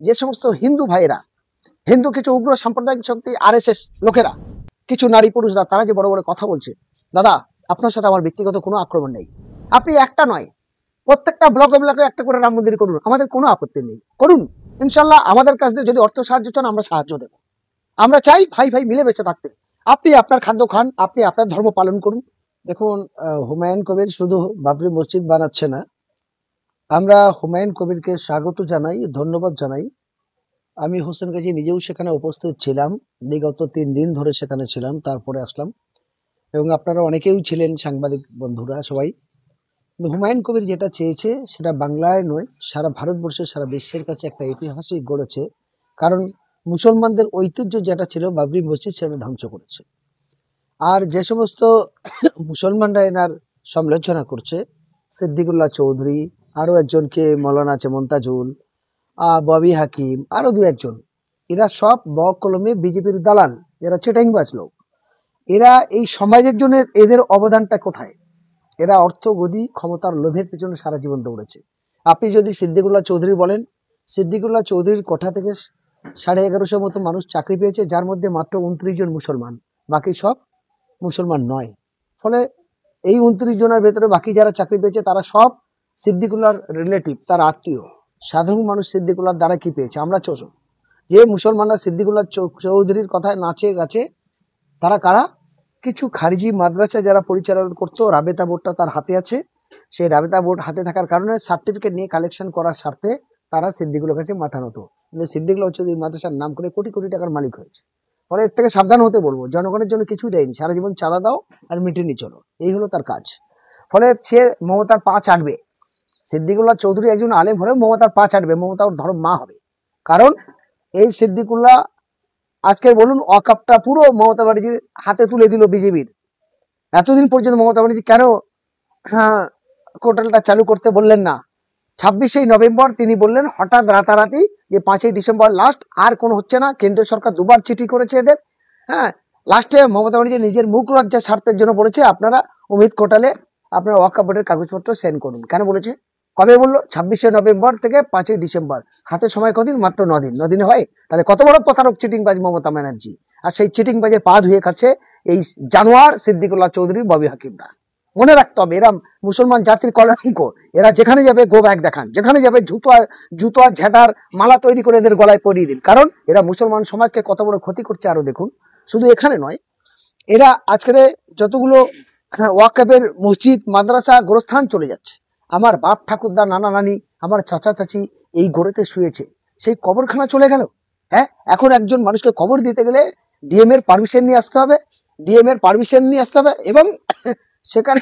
যে সমস্ত হিন্দু ভাইয়েরা, হিন্দু কিছু উগ্র সাম্প্রদায়িক শক্তি আরএসএস লোকেরা, কিছু নারী পুরুষরা তারা যে বড় বড় কথা বলছে, দাদা আপনার সাথে আমার ব্যক্তিগত কোনো আক্রমণ নেই। আপনি একটা নয়, প্রত্যেকটা ব্লকে ব্লকে একটা করে রাম মন্দির করুন, আমাদের কোনো আপত্তি নেই, করুন ইনশাল্লাহ। আমাদের কাছ থেকে যদি অর্থ সাহায্য চান আমরা সাহায্য দেব। আমরা চাই ভাই ভাই মিলে বেঁচে থাকতে। আপনি আপনার খাদ্য খান, আপনি আপনার ধর্ম পালন করুন। দেখুন, হুমায়ুন কবির শুধু বাবরি মসজিদ বানাচ্ছে না, আমরা হুমায়ুন কবিরকে স্বাগত জানাই, ধন্যবাদ জানাই। আমি হোসেন গাজী নিজেও সেখানে উপস্থিত ছিলাম, বিগত 3 দিন ধরে সেখানে ছিলাম, তারপরে আসলাম। এবং আপনারা অনেকেই ছিলেন, সাংবাদিক বন্ধুরা সবাই। কিন্তু হুমায়ুন কবির যেটা চেয়েছে সেটা বাংলায় নয়, সারা ভারতবর্ষের, সারা বিশ্বের কাছে একটা ইতিহাসই গড়েছে। কারণ মুসলমানদের ঐতিহ্য যেটা ছিল বাবরি মসজিদ, সেটা ধ্বংস করেছে। আর যে সমস্ত মুসলমানরা এনার সমালোচনা করছে, সিদ্দিকুল্লাহ চৌধুরী, আরও একজনকে মৌলানা আছে মমতাজুল, ববি হাকিম, আরও 2-1 জন, এরা সব কলমে বিজেপির দালাল, এরা চিটাংবাজ লোক। এরা এই সমাজের জন্য এদের অবদানটা কোথায়? এরা অর্থ, গদি, ক্ষমতার লোভের পেছনে সারা জীবন দৌড়েছে। আপনি যদি সিদ্দিকুল্লাহ চৌধুরী বলেন, সিদ্দিকুল্লাহ চৌধুরীর কোঠা থেকে 1150 মতো মানুষ চাকরি পেয়েছে, যার মধ্যে মাত্র 29 জন মুসলমান, বাকি সব মুসলমান নয়। ফলে এই 29 জনের ভেতরে বাকি যারা চাকরি পেয়েছে তারা সব সিদ্দিকুল্লাহর রিলেটিভ, তার আত্মীয়। সাধারণ মানুষ সিদ্দিকুল্লাহর দ্বারা কি পেয়েছে? আমরা চোষক। যে মুসলমানরা সিদ্দিকুল্লাহ চৌধুরীর কথায় নাচে গাছে, তারা কারা? কিছু খারিজি মাদ্রাসা যারা পরিচালনা করতো, রাবেতা বোর্ডটা তার হাতে আছে। সেই রাবেতা বোর্ড হাতে থাকার কারণে সার্টিফিকেট নিয়ে কালেকশন করার স্বার্থে তারা সিদ্দিকুল্লাহর কাছে মাথা নত। কিন্তু সিদ্দিকুল্লাহ চৌধুরী মাদ্রাসার নাম করে কোটি কোটি টাকার মালিক হয়েছে। ফলে এর থেকে সাবধান হতে বলবো। জনগণের জন্য কিছুই দেয়নি, সারা জীবন চাঁদা দাও আর মিটে নিয়ে চলো, এই হলো তার কাজ। ফলে সে মমতার পা চাটবে। সিদ্দিকুল্লাহ চৌধুরী একজন আলেম হলেও মমতার পা চাটবে, মমতা ওর ধর্ম মা হবে। কারণ এই সিদ্দিকুল্লাহ আজকের বলুন ওয়াকফটা পুরো মমতা ব্যানার্জির হাতে তুলে দিল বিজেপির। এতদিন পর্যন্ত মমতা ব্যানার্জি কেন কোর্টালটা চালু করতে বললেন না? 26শে নভেম্বর তিনি বললেন হঠাৎ রাতারাতি যে 5ই ডিসেম্বর লাস্ট, আর কোনো হচ্ছে না। কেন্দ্রীয় সরকার 2বার চিঠি করেছে এদের। লাস্টে মমতা ব্যানার্জি নিজের মুখ লজ্জা স্বার্থের জন্য বলেছে আপনারা অমিত কোর্টালে আপনার ওয়াকফ বোর্ডের কাগজপত্র সেন্ড করুন। কেন বলেছে? কবে বললো? 26শে নভেম্বর থেকে 5ই ডিসেম্বর, হাতে সময় কদিন? মাত্র 9 দিন। 9 দিনে হয়? তাহলে কত বড় প্রতারক চিটিংবাজ মমতা ব্যানার্জি। আর সেই চিটিংবাজের পা ধুয়ে খাচ্ছে এই জানোয়ার সিদ্দিকুল্লাহ চৌধুরী, ববি হাকিমরা। মনে রাখতে হবে, এরা মুসলমান জাতির কলঙ্ক। এরা যেখানে যাবে গো ব্যাগ দেখান, যেখানে যাবে জুতো ঝাঁটার মালা তৈরি করে এদের গলায় পরিয়ে দিন। কারণ এরা মুসলমান সমাজকে কত বড় ক্ষতি করছে আরো দেখুন। শুধু এখানে নয়, এরা আজকের যতগুলো ওয়াকফের মসজিদ, মাদ্রাসা, গোরস্থান চলে যাচ্ছে। আমার বাপ ঠাকুরদা, নানা নানি, আমার চাচা চাচি এই গোড়েতে শুয়েছে, সেই কবরখানা চলে গেল। এখন একজন মানুষকে কবর দিতে গেলে ডিএম এর পারমিশন নিয়ে আসতে হবে, এবং সেখানে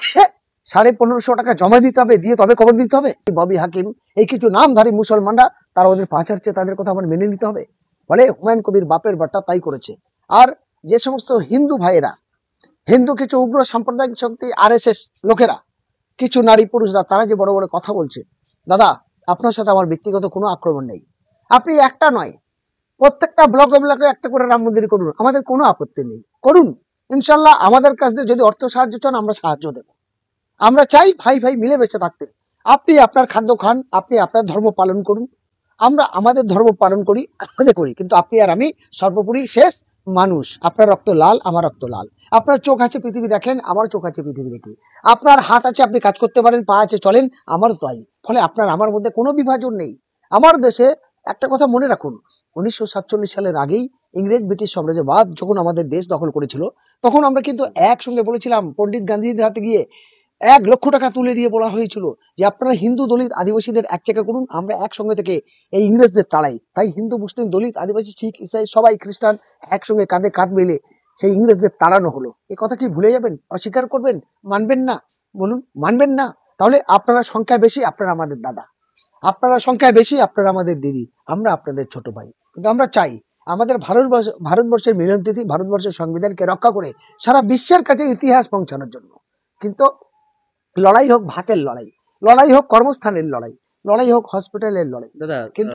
1550 টাকা জমা দিতে হবে, দিয়ে তবে কবর দিতে হবে। ববি হাকিম, এই কিছু নামধারী মুসলমানরা, তারা ওদের পা চাটছে, তাদের কথা আমার মেনে নিতে হবে। ফলে হুমায়ুন কবির বাপের বাট্টা তাই করেছে। আর যে সমস্ত হিন্দু ভাইয়েরা, হিন্দু কিছু উগ্র সাম্প্রদায়িক শক্তি আরএসএস লোকেরা, কিছু নারী পুরুষরা, তারা যে বড় বড় কথা বলছে, দাদা আপনার সাথে আমার ব্যক্তিগত কোনো আক্রমণ নেই। আপনি একটা নয়, প্রত্যেকটা ব্লকে ব্লকে একটা করে রাম মন্দির করুন, আমাদের কোনো আপত্তি নেই, করুন ইনশাল্লাহ। আমাদের কাছ থেকে যদি অর্থ সাহায্য চান আমরা সাহায্য দেব। আমরা চাই ভাই ভাই মিলে বেঁচে থাকতে। আপনি আপনার খাদ্য খান, আপনি আপনার ধর্ম পালন করুন, আমরা আমাদের ধর্ম পালন করি, কিন্তু আপনি আর আমি সর্বোপরি শেষ মানুষ। আপনার রক্ত লাল, আমার রক্ত লাল। আপনার চোখ আছে পৃথিবী দেখেন, আমার চোখ আছে পৃথিবী দেখি। আপনার হাত আছে আপনি কাজ করতে পারেন, পা আছে চলেন, আমারও তাই। ফলে আপনার আমার মধ্যে কোনো বিভাজন নেই। আমার দেশে একটা কথা মনে রাখুন, 1947 সালের আগেই ইংরেজ ব্রিটিশ সাম্রাজ্যবাদ যখন আমাদের দেশ দখল করেছিল, তখন আমরা কিন্তু একসঙ্গে বলেছিলাম, পণ্ডিত গান্ধীর হাতে গিয়ে 1 লক্ষ টাকা তুলে দিয়ে বলা হয়েছিল যে আপনারা হিন্দু দলিত আদিবাসীদের এক জায়গা করুন, আমরা একসঙ্গে থেকে এই ইংরেজদের তাড়াই। তাই হিন্দু মুসলিম দলিত আদিবাসী শিখ ইসাই সবাই খ্রিস্টান একসঙ্গে কাঁধে কাঁধ মিলে সেই ইংরেজদের তাড়ানো হলো। এই কথা কি ভুলে যাবেন? অস্বীকার করবেন? মানবেন না? বলুন, মানবেন না? তাহলে আপনারা সংখ্যা বেশি, আপনারা আমাদের দাদা, আপনারা সংখ্যায় বেশি, আপনারা আমাদের দিদি, আমরা আপনাদের ছোট ভাই। কিন্তু আমরা চাই আমাদের ভারতবর্ষের মিলনতিথি, ভারতবর্ষের সংবিধানকে রক্ষা করে সারা বিশ্বের কাছে ইতিহাস পৌঁছানোর জন্য। কিন্তু লড়াই হোক ভাতের লড়াই, লড়াই হোক কর্মস্থানের লড়াই, লড়াই হোক হসপিটালের লড়াই, দাদা কিন্তু